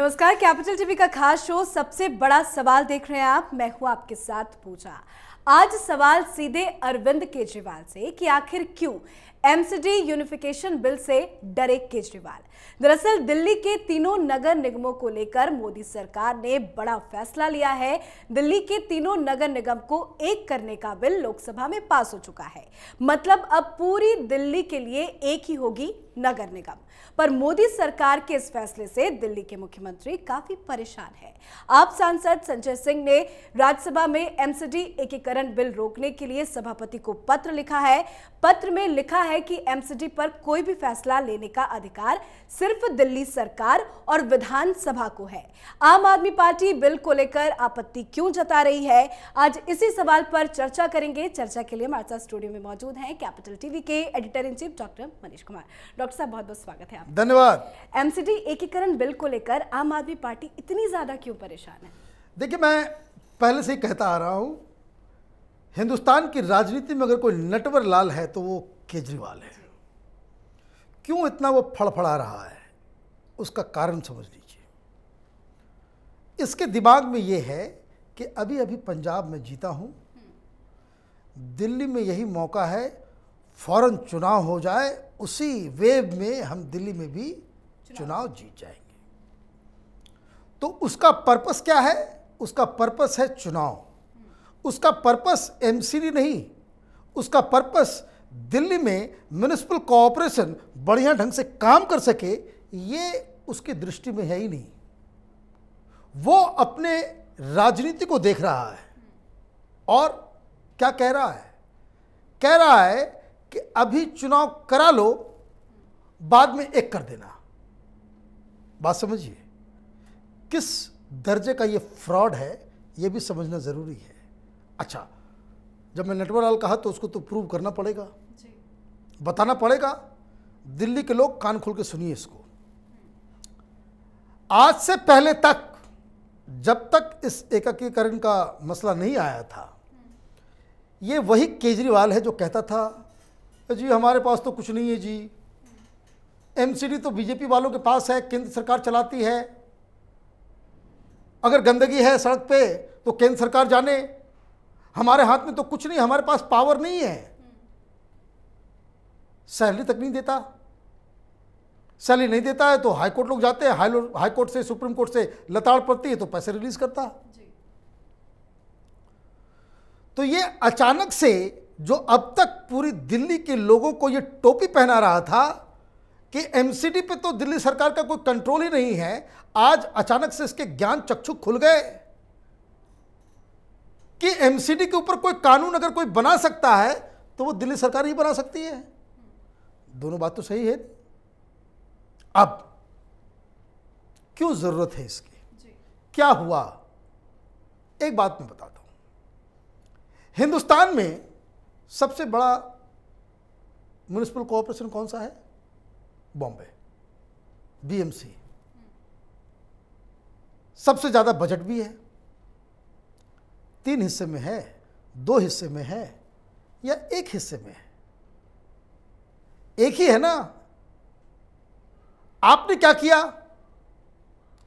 नमस्कार, capital TV का खास शो सबसे बड़ा सवाल देख रहे हैं आप। मैं हूं आपके साथ पूजा। आज सवाल सीधे अरविंद केजरीवाल से कि आखिर क्यों एमसीडी यूनिफिकेशन बिल से डरे केजरीवाल। दरअसल दिल्ली के तीनों नगर निगमों को लेकर मोदी सरकार ने बड़ा फैसला लिया है। दिल्ली के तीनों नगर निगम को एक करने का बिल लोकसभा में पास हो चुका है। मतलब अब पूरी दिल्ली के लिए एक ही होगी नगर निगम। पर मोदी सरकार के इस फैसले से दिल्ली के मुख्यमंत्री काफी परेशान है। आप सांसद संजय सिंह ने राज्यसभा में एमसीडी एकीकरण बिल रोकने के लिए सभापति को पत्र लिखा है। पत्र में लिखा है कि एमसीडी पर कोई भी फैसला लेने का अधिकार सिर्फ दिल्ली सरकार और विधानसभा को है। आम आदमी पार्टी बिल को लेकर आपत्ति क्यों जता रही है, आज इसी सवाल पर चर्चा करेंगे। चर्चा के लिए हमारे साथ स्टूडियो में मौजूद हैं कैपिटल टीवी के editor in chief doctor Manish Kumar. Doctor साहब, बहुत बहुत स्वागत है आपका। धन्यवाद। एमसीडी एकीकरण बिल को लेकर आम आदमी पार्टी इतनी ज्यादा क्यों परेशान है? देखिए, मैं पहले से ही कहता आ रहा हूं, हिंदुस्तान की राजनीति में अगर कोई नटवर लाल है तो वो केजरीवाल है। क्यों इतना वो फड़फड़ा रहा है, उसका कारण समझ लीजिए। इसके दिमाग में ये है कि अभी अभी पंजाब में जीता हूं, दिल्ली में यही मौका है, फौरन चुनाव हो जाए, उसी वेव में हम दिल्ली में भी चुनाव जीत जाएंगे। तो उसका पर्पस क्या है? उसका पर्पस है चुनाव। उसका पर्पस एमसीडी नहीं, उसका पर्पस दिल्ली में म्युनिसिपल कोऑपरेशन बढ़िया ढंग से काम कर सके, ये उसकी दृष्टि में है ही नहीं। वो अपने राजनीति को देख रहा है और क्या कह रहा है? कह रहा है कि अभी चुनाव करा लो, बाद में एक कर देना। बात समझिए, किस दर्जे का ये फ्रॉड है, ये भी समझना जरूरी है। अच्छा, जब मैं नटवरलाल कहा तो उसको तो प्रूव करना पड़ेगा, बताना पड़ेगा। दिल्ली के लोग कान खोल के सुनिए इसको। आज से पहले तक, जब तक इस एकीकरण का मसला नहीं आया था, ये वही केजरीवाल है जो कहता था जी हमारे पास तो कुछ नहीं है जी, एमसीडी तो बीजेपी वालों के पास है, केंद्र सरकार चलाती है, अगर गंदगी है सड़क पे तो केंद्र सरकार जाने, हमारे हाथ में तो कुछ नहीं, हमारे पास पावर नहीं है। सैलरी तक नहीं देता, सैलरी नहीं देता है तो हाईकोर्ट लोग जाते हैं, हाईकोर्ट से सुप्रीम कोर्ट से लताड़ पड़ती है तो पैसे रिलीज करता। तो ये अचानक से जो अब तक पूरी दिल्ली के लोगों को ये टोपी पहना रहा था कि एमसीडी पे तो दिल्ली सरकार का कोई कंट्रोल ही नहीं है, आज अचानक से इसके ज्ञान चक्षु खुल गए कि एमसीडी के ऊपर कोई कानून अगर कोई बना सकता है तो वो दिल्ली सरकार ही बना सकती है। दोनों बात तो सही है। अब क्यों जरूरत है इसकी, क्या हुआ? एक बात मैं बताता हूं। हिंदुस्तान में सबसे बड़ा म्युनिसिपल कॉर्पोरेशन कौन सा है? बॉम्बे, बीएमसी। सबसे ज्यादा बजट भी है। 3 हिस्से में है, 2 हिस्से में है या 1 हिस्से में है? एक ही है ना। आपने क्या किया,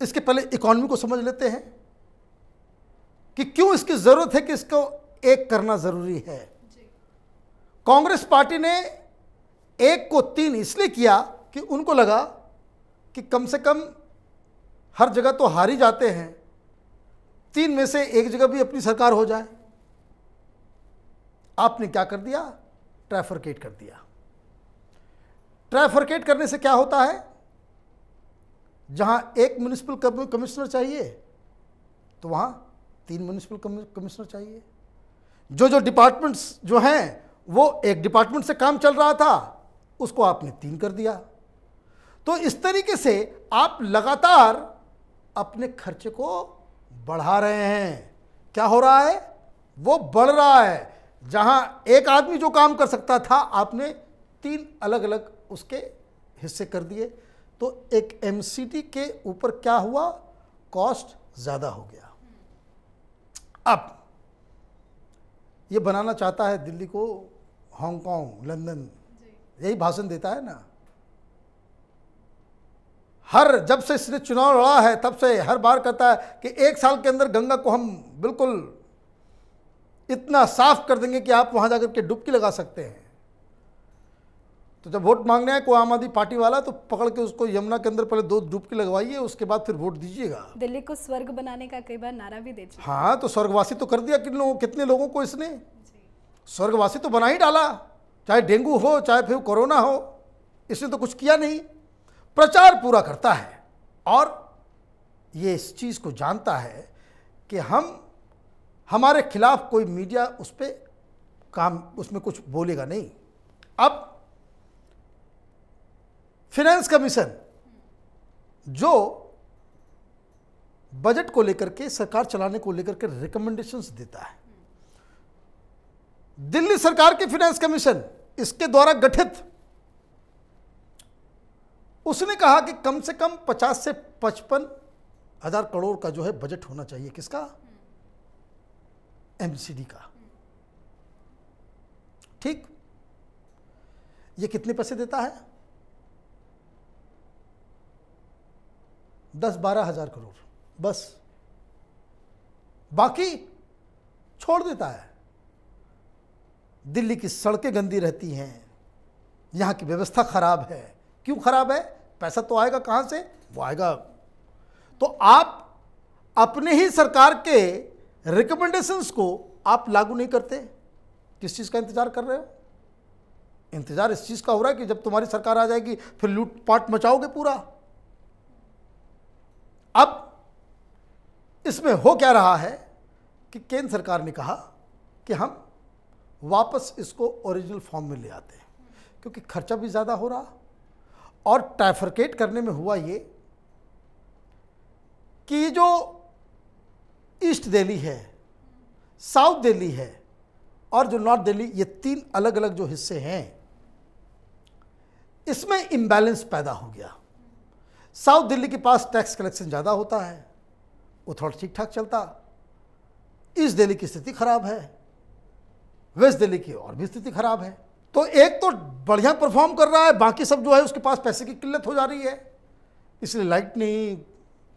इसके पहले इकोनॉमी को समझ लेते हैं कि क्यों इसकी जरूरत है कि इसको एक करना जरूरी है। कांग्रेस पार्टी ने 1 को 3 इसलिए किया कि उनको लगा कि कम से कम हर जगह तो हार ही जाते हैं, 3 में से 1 जगह भी अपनी सरकार हो जाए। आपने क्या कर दिया? ट्राइफरकेट कर दिया। ट्राइफरकेट करने से क्या होता है? जहां 1 म्युनिसिपल कमिश्नर चाहिए तो वहां 3 म्युनिसिपल कमिश्नर चाहिए। जो डिपार्टमेंट्स जो हैं वो एक डिपार्टमेंट से काम चल रहा था, उसको आपने 3 कर दिया। तो इस तरीके से आप लगातार अपने खर्चे को बढ़ा रहे हैं। क्या हो रहा है? वो बढ़ रहा है। जहां एक आदमी जो काम कर सकता था, आपने 3 अलग अलग उसके हिस्से कर दिए। तो एक एमसीडी के ऊपर क्या हुआ? कॉस्ट ज्यादा हो गया। अब ये बनाना चाहता है दिल्ली को हांगकांग, लंदन, यही भाषण देता है ना। जब से इसने चुनाव लड़ा है तब से हर बार कहता है कि 1 साल के अंदर गंगा को हम बिल्कुल इतना साफ कर देंगे कि आप वहां जाकर के डुबकी लगा सकते हैं। तो जब वोट मांगने आए कोई आम आदमी पार्टी वाला तो पकड़ के उसको यमुना के अंदर पहले 2 डुबकी लगवाइए, उसके बाद फिर वोट दीजिएगा। दिल्ली को स्वर्ग बनाने का कई बार नारा भी दे चुका। हाँ, तो स्वर्गवासी तो कर दिया कितने लोगों को इसने स्वर्गवासी तो बना ही डाला। चाहे डेंगू हो चाहे फिर कोरोना हो, इसने तो कुछ किया नहीं। प्रचार पूरा करता है और ये इस चीज को जानता है कि हमारे खिलाफ कोई मीडिया उस पर उसमें कुछ बोलेगा नहीं। अब फाइनेंस कमीशन जो बजट को लेकर के, सरकार चलाने को लेकर के रिकमेंडेशंस देता है, दिल्ली सरकार की फाइनेंस कमीशन इसके द्वारा गठित, उसने कहा कि कम से कम 50 से 55 हजार करोड़ का जो है बजट होना चाहिए। किसका? एमसीडी का। ठीक, ये कितने पैसे देता है? 10-12 हजार करोड़ बस, बाकी छोड़ देता है। दिल्ली की सड़कें गंदी रहती हैं, यहां की व्यवस्था खराब है। क्यों खराब है? पैसा तो आएगा कहां से? वो आएगा तो आप अपने ही सरकार के रिकमेंडेशंस को आप लागू नहीं करते। किस चीज का इंतजार कर रहे हो? इंतजार इस चीज का हो रहा है कि जब तुम्हारी सरकार आ जाएगी फिर लूटपाट मचाओगे पूरा। अब इसमें हो क्या रहा है कि केंद्र सरकार ने कहा कि हम वापस इसको ओरिजिनल फॉर्म में ले आते हैं, क्योंकि खर्चा भी ज़्यादा हो रहा और ट्राइफरकेट करने में हुआ ये कि जो ईस्ट दिल्ली है, साउथ दिल्ली है और जो नॉर्थ दिल्ली, ये 3 अलग अलग जो हिस्से हैं, इसमें इम्बैलेंस पैदा हो गया। साउथ दिल्ली के पास टैक्स कलेक्शन ज़्यादा होता है, वो थोड़ा ठीक ठाक चलता। ईस्ट दिल्ली की स्थिति खराब है, वेस्ट दिल्ली की और भी स्थिति खराब है। तो एक तो बढ़िया परफॉर्म कर रहा है, बाकी सब जो है उसके पास पैसे की किल्लत हो जा रही है, इसलिए लाइट नहीं,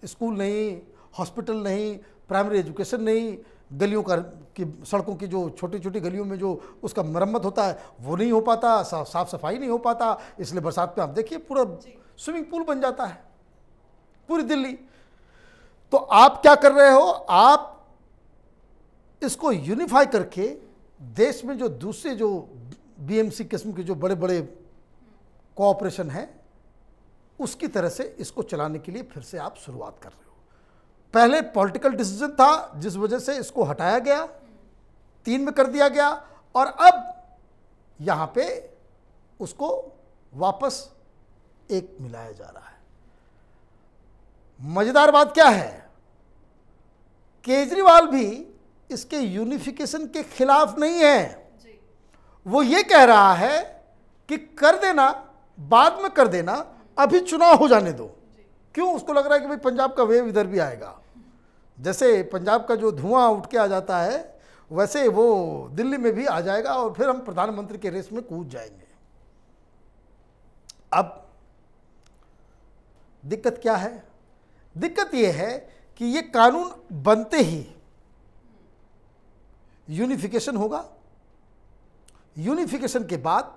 स्कूल नहीं, हॉस्पिटल नहीं, प्राइमरी एजुकेशन नहीं, गलियों की सड़कों की जो छोटी छोटी गलियों में जो उसका मरम्मत होता है वो नहीं हो पाता, साफ सफाई नहीं हो पाता, इसलिए बरसात में आप देखिए पूरा स्विमिंग पूल बन जाता है पूरी दिल्ली। तो आप क्या कर रहे हो? आप इसको यूनिफाई करके देश में जो दूसरे जो बीएमसी किस्म के जो बड़े बड़े कोऑपरेशन हैं उसकी तरह से इसको चलाने के लिए फिर से आप शुरुआत कर रहे हो। पहले पॉलिटिकल डिसीजन था जिस वजह से इसको हटाया गया, 3 में कर दिया गया और अब यहां पे उसको वापस 1 मिलाया जा रहा है। मजेदार बात क्या है? केजरीवाल भी इसके यूनिफिकेशन के खिलाफ नहीं है। वो ये कह रहा है कि कर देना, बाद में कर देना, अभी चुनाव हो जाने दो। क्यों? उसको लग रहा है कि भाई पंजाब का वेव इधर भी आएगा। जैसे पंजाब का जो धुआं उठ के आ जाता है वैसे वो दिल्ली में भी आ जाएगा और फिर हम प्रधानमंत्री के रेस में कूद जाएंगे। अब दिक्कत क्या है? दिक्कत यह है कि ये कानून बनते ही यूनिफिकेशन होगा। यूनिफिकेशन के बाद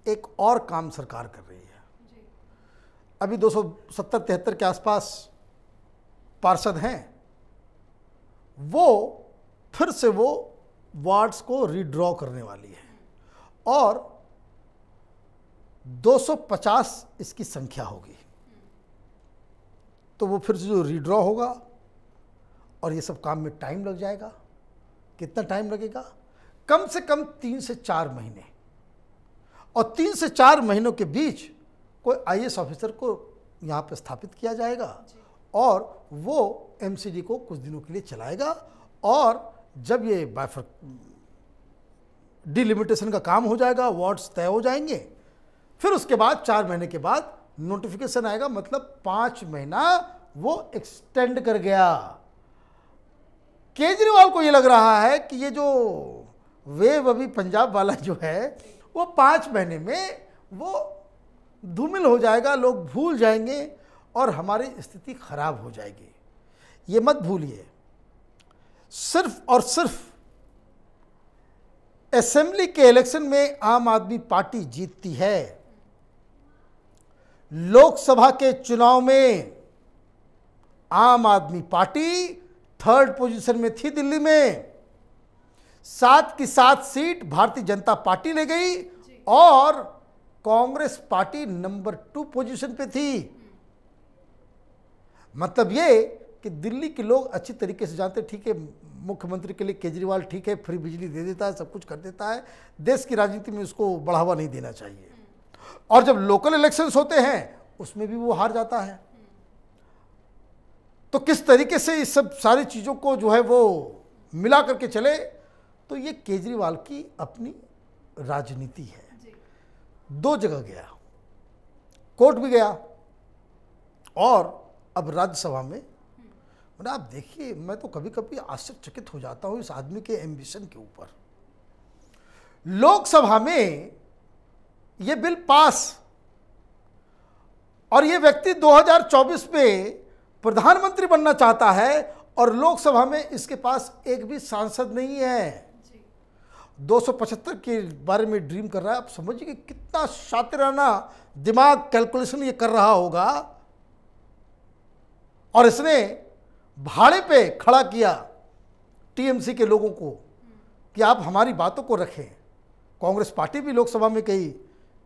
एक और काम सरकार कर रही है। अभी 270-73 के आसपास पार्षद हैं, वो फिर से वो वार्ड्स को रीड्रॉ करने वाली है और 250 इसकी संख्या होगी। तो वो फिर से जो रीड्रॉ होगा और ये सब काम में टाइम लग जाएगा। कितना टाइम लगेगा? कम से कम 3 से 4 महीने। और 3 से 4 महीनों के बीच कोई आईएएस ऑफिसर को यहाँ पे स्थापित किया जाएगा और वो एमसीडी को कुछ दिनों के लिए चलाएगा और जब ये डिलिमिटेशन का काम हो जाएगा, वार्ड्स तय हो जाएंगे, फिर उसके बाद 4 महीने के बाद नोटिफिकेशन आएगा। मतलब 5 महीना वो एक्सटेंड कर गया। केजरीवाल को ये लग रहा है कि ये जो वेव अभी पंजाब वाला जो है वो 5 महीने में वो धूमिल हो जाएगा, लोग भूल जाएंगे और हमारी स्थिति खराब हो जाएगी। ये मत भूलिए, सिर्फ और सिर्फ असेंबली के इलेक्शन में आम आदमी पार्टी जीतती है। लोकसभा के चुनाव में आम आदमी पार्टी 3rd पोजीशन में थी दिल्ली में, 7 की 7 सीट भारतीय जनता पार्टी ले गई और कांग्रेस पार्टी नंबर 2 पोजीशन पे थी। मतलब ये कि दिल्ली के लोग अच्छी तरीके से जानते, ठीक है मुख्यमंत्री के लिए केजरीवाल ठीक है, फ्री बिजली दे देता है, सब कुछ कर देता है, देश की राजनीति में उसको बढ़ावा नहीं देना चाहिए। और जब लोकल इलेक्शंस होते हैं उसमें भी वो हार जाता है। तो किस तरीके से इस सब सारी चीज़ों को जो है वो मिला करके चले, तो ये केजरीवाल की अपनी राजनीति है। 2 जगह गया, कोर्ट भी गया और अब राज्यसभा में। मतलब आप देखिए, मैं तो कभी कभी आश्चर्यचकित हो जाता हूं इस आदमी के एम्बिशन के ऊपर। लोकसभा में ये बिल पास और ये व्यक्ति 2024 में प्रधानमंत्री बनना चाहता है और लोकसभा में इसके पास एक भी सांसद नहीं है। 275 के बारे में ड्रीम कर रहा है। आप समझिए कि कितना शातिराना दिमाग कैलकुलेशन ये कर रहा होगा। और इसने भाड़े पे खड़ा किया टीएमसी के लोगों को कि आप हमारी बातों को रखें। कांग्रेस पार्टी भी लोकसभा में कही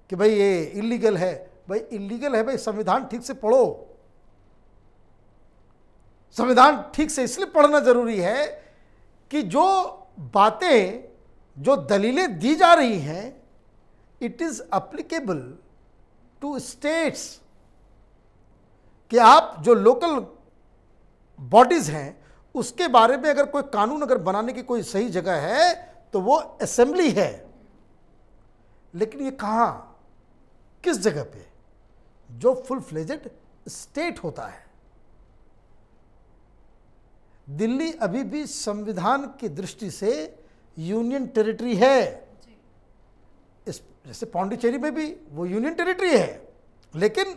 कि भाई ये इलीगल है। भाई इलीगल है, भाई संविधान ठीक से पढ़ो। संविधान ठीक से इसलिए पढ़ना जरूरी है कि जो बातें, जो दलीलें दी जा रही हैं, it is applicable to states. कि आप जो लोकल बॉडीज हैं उसके बारे में अगर कोई कानून अगर बनाने की कोई सही जगह है तो वो असेंबली है। लेकिन ये कहां, किस जगह पे? जो फुल फ्लेजेड स्टेट होता है। दिल्ली अभी भी संविधान की दृष्टि से यूनियन टेरिटरी है। जैसे पौंडीचेरी में भी वो यूनियन टेरिटरी है, लेकिन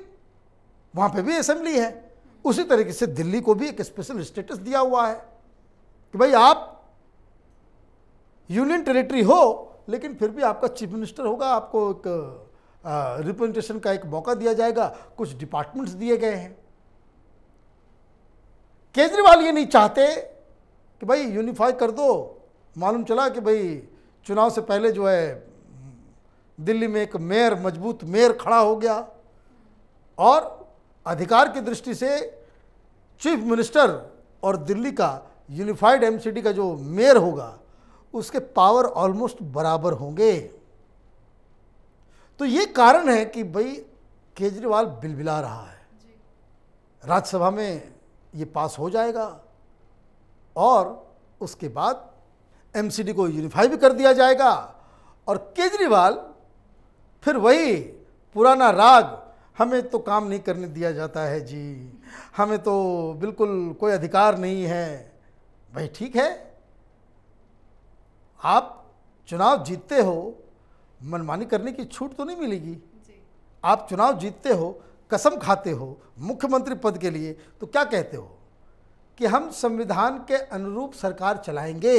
वहां पे भी असेंबली है। उसी तरीके से दिल्ली को भी एक स्पेशल स्टेटस दिया हुआ है कि भाई आप यूनियन टेरिटरी हो, लेकिन फिर भी आपका चीफ मिनिस्टर होगा, आपको एक रिप्रेजेंटेशन का एक मौका दिया जाएगा, कुछ डिपार्टमेंट्स दिए गए हैं। केजरीवाल ये नहीं चाहते कि भाई यूनिफाई कर दो। मालूम चला कि भाई चुनाव से पहले जो है दिल्ली में एक मेयर, मजबूत मेयर खड़ा हो गया और अधिकार की दृष्टि से चीफ मिनिस्टर और दिल्ली का यूनिफाइड एमसीडी का जो मेयर होगा उसके पावर ऑलमोस्ट बराबर होंगे। तो ये कारण है कि भाई केजरीवाल बिलबिला रहा है। राज्यसभा में ये पास हो जाएगा और उसके बाद एमसीडी को यूनिफाई भी कर दिया जाएगा और केजरीवाल फिर वही पुराना राग, हमें तो काम नहीं करने दिया जाता है जी, हमें तो बिल्कुल कोई अधिकार नहीं है। भाई ठीक है, आप चुनाव जीतते हो, मनमानी करने की छूट तो नहीं मिलेगी। आप चुनाव जीतते हो, कसम खाते हो मुख्यमंत्री पद के लिए, तो क्या कहते हो कि हम संविधान के अनुरूप सरकार चलाएंगे,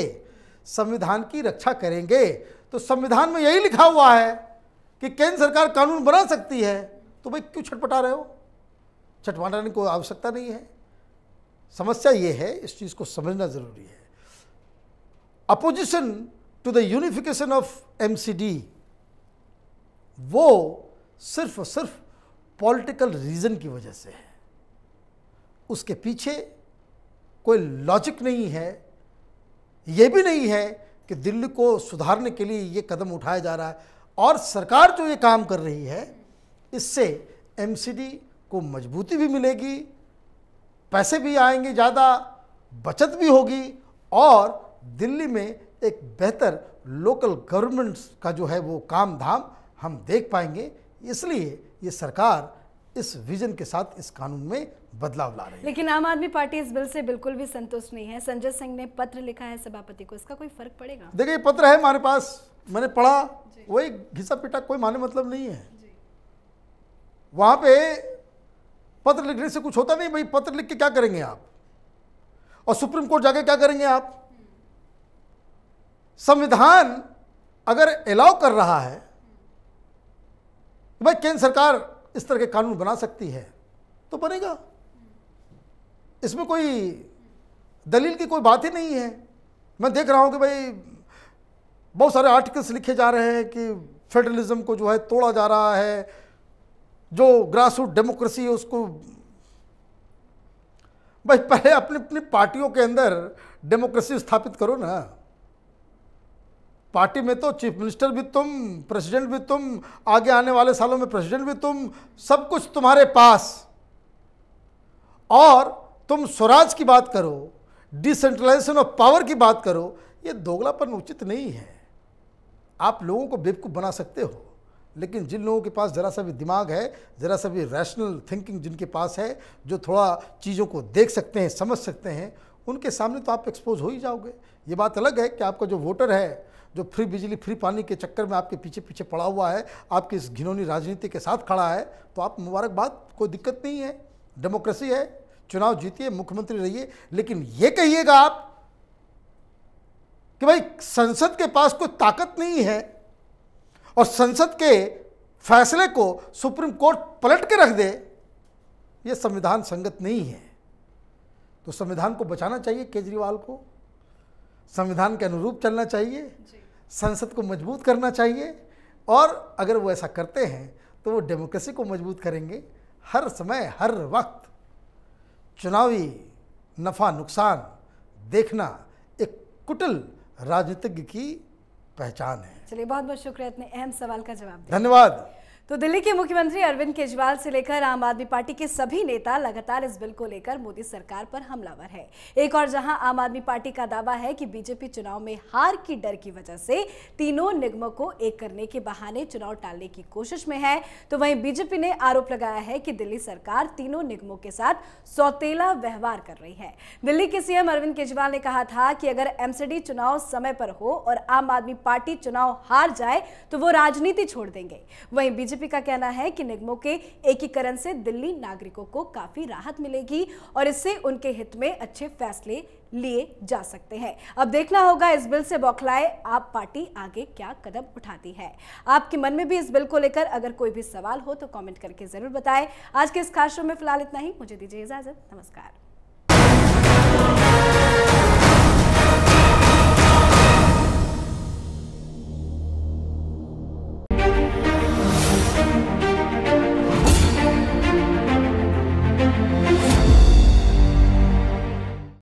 संविधान की रक्षा करेंगे। तो संविधान में यही लिखा हुआ है कि केंद्र सरकार कानून बना सकती है, तो भाई क्यों छटपटा रहे हो? छटपटाने की कोई आवश्यकता नहीं है। समस्या ये है, इस चीज़ को समझना ज़रूरी है। Opposition to the unification of MCD वो सिर्फ और सिर्फ पॉलिटिकल रीज़न की वजह से है। उसके पीछे कोई लॉजिक नहीं है। ये भी नहीं है कि दिल्ली को सुधारने के लिए ये कदम उठाया जा रहा है और सरकार जो ये काम कर रही है इससे एमसीडी को मजबूती भी मिलेगी, पैसे भी आएंगे, ज़्यादा बचत भी होगी और दिल्ली में एक बेहतर लोकल गवर्नमेंट्स का जो है वो काम धाम हम देख पाएंगे। इसलिए ये सरकार इस विजन के साथ इस कानून में बदलाव ला रही है। लेकिन आम आदमी पार्टी इस बिल से बिल्कुल भी संतुष्ट नहीं है। संजय सिंह ने पत्र लिखा है सभापति को, इसका कोई फर्क पड़ेगा? देखिए, पत्र है हमारे पास, मैंने पढ़ा, वही घिसा पिटा, कोई माने मतलब नहीं है। वहाँ पे पत्र लिखने से कुछ होता नहीं भाई, पत्र लिख के क्या करेंगे आप, और सुप्रीम कोर्ट जाके क्या करेंगे आप। संविधान अगर अलाउ कर रहा है भाई केंद्र सरकार इस तरह के कानून बना सकती है तो बनेगा, इसमें कोई दलील की कोई बात ही नहीं है। मैं देख रहा हूं कि भाई बहुत सारे आर्टिकल्स लिखे जा रहे हैं कि फेडरलिज्म को जो है तोड़ा जा रहा है, जो ग्रासरूट डेमोक्रेसी है उसको। भाई पहले अपनी अपनी पार्टियों के अंदर डेमोक्रेसी स्थापित करो ना। पार्टी में तो चीफ मिनिस्टर भी तुम, प्रेसिडेंट भी तुम, आगे आने वाले सालों में प्रेसिडेंट भी तुम, सब कुछ तुम्हारे पास, और तुम स्वराज की बात करो, डिसेंट्रलाइजेशन ऑफ पावर की बात करो। ये दोगलापन उचित नहीं है। आप लोगों को बेवकूफ़ बना सकते हो, लेकिन जिन लोगों के पास ज़रा सा भी दिमाग है, ज़रा सा भी रैशनल थिंकिंग जिनके पास है, जो थोड़ा चीज़ों को देख सकते हैं, समझ सकते हैं, उनके सामने तो आप एक्सपोज हो ही जाओगे। ये बात अलग है कि आपका जो वोटर है, जो फ्री बिजली फ्री पानी के चक्कर में आपके पीछे पीछे पड़ा हुआ है, आपकी इस घिनौनी राजनीति के साथ खड़ा है, तो आप मुबारकबाद, कोई दिक्कत नहीं है, डेमोक्रेसी है, चुनाव जीतिए, मुख्यमंत्री रहिए। लेकिन ये कहिएगा आप कि भाई संसद के पास कोई ताकत नहीं है और संसद के फैसले को सुप्रीम कोर्ट पलट के रख दे, ये संविधान संगत नहीं है। तो संविधान को बचाना चाहिए केजरीवाल को, संविधान के अनुरूप चलना चाहिए, संसद को मजबूत करना चाहिए, और अगर वो ऐसा करते हैं तो वो डेमोक्रेसी को मजबूत करेंगे। हर समय हर वक्त चुनावी नफ़ा नुकसान देखना एक कुटिल राजनीतिज्ञ की पहचान है। चलिए, बहुत बहुत शुक्रिया इतने अहम सवाल का जवाब देने। धन्यवाद। तो दिल्ली के मुख्यमंत्री अरविंद केजरीवाल से लेकर आम आदमी पार्टी के सभी नेता लगातार इस बिल को लेकर मोदी सरकार पर हमलावर है। एक और जहां आम आदमी पार्टी का दावा है कि बीजेपी चुनाव में हार की डर की वजह से तीनों निगमों को एक करने के बहाने चुनाव टालने की कोशिश में है, तो वहीं बीजेपी ने आरोप लगाया है कि दिल्ली सरकार तीनों निगमों के साथ सौतेला व्यवहार कर रही है। दिल्ली के सीएम अरविंद केजरीवाल ने कहा था कि अगर एमसीडी चुनाव समय पर हो और आम आदमी पार्टी चुनाव हार जाए तो वो राजनीति छोड़ देंगे। वहीं बीजेपी का कहना है कि निगमों के एकीकरण से दिल्ली नागरिकों को काफी राहत मिलेगी और इससे उनके हित में अच्छे फैसले लिए जा सकते हैं। अब देखना होगा इस बिल से बौखलाए आप पार्टी आगे क्या कदम उठाती है। आपके मन में भी इस बिल को लेकर अगर कोई भी सवाल हो तो कमेंट करके जरूर बताएं। आज के इस खास शो में फिलहाल इतना ही। मुझे दीजिए इजाजत। नमस्कार।